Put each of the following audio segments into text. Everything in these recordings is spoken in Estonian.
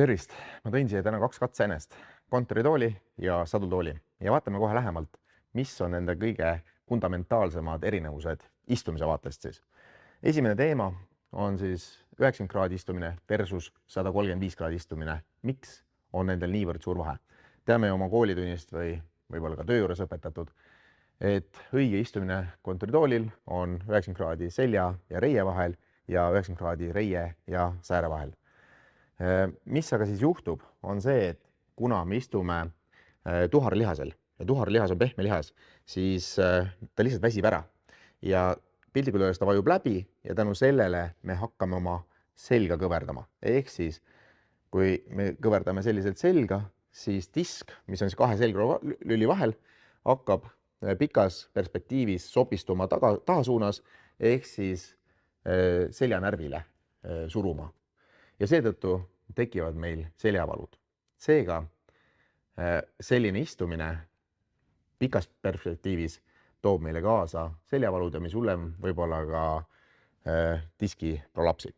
Tervist! Ma tõin siia täna 2 katseenest, kontoritooli ja sadultooli ja vaatame kohe lähemalt, mis on nende kõige fundamentaalsemad erinevused istumise vaatest siis. Esimene teema on siis 90 kraadi istumine versus 135 kraadi istumine. Miks on nendel niivõrd suur vahe? Teame oma koolitunnist või võib-olla ka töö juures õpetatud, et õige istumine kontoritoolil on 90 kraadi selja ja reie vahel ja 90 kraadi reie ja sääre vahel. Mis aga siis juhtub, on see, et kuna me istume tuharlihasel ja tuharlihas on pehme lihas, siis ta lihtsalt väsib ära ja piltlikult öeldes ta vajub läbi ja tänu sellele me hakkame oma selga kõverdama. Ehk siis, kui me kõverdame selliselt selga, siis disk, mis on siis kahe selgroovalüli vahel, hakkab pikas perspektiivis sopistuma taha suunas ehk siis seljanärvile suruma. Ja seetõttu tekivad meil seljavalud. Seega selline istumine pikas perspektiivis toob meile kaasa seljavalud ja mis hullem võib-olla ka diski prolapsi.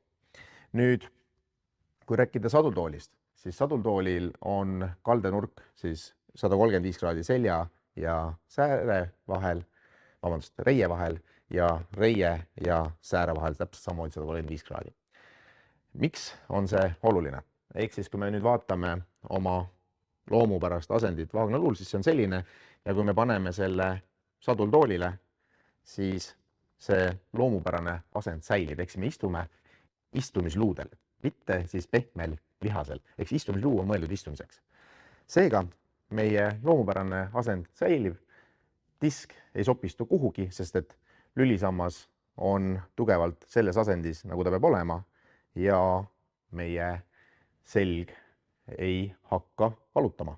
Nüüd, kui rääkida sadultoolist, siis sadultoolil on kaldenurk siis 135 kraadi selja ja sääre vahel, reie vahel ja reie ja sääre vahel täpselt samamoodi 135 kraadi. Miks on see oluline? Ehk siis, kui me nüüd vaatame oma loomupärast asendit vaagnalul, siis see on selline ja kui me paneme selle sadultoolile, siis see loomupärane asend säilib. Ehk siis me istume istumisluudel, mitte siis pehmel lihasel. Ehk siis istumisluu on mõeldud istumiseks. Seega meie loomupärane asend säilib, disk ei sopistu kuhugi, sest et lülisammas on tugevalt selles asendis, nagu ta peab olema ja meie selg ei hakka valutama.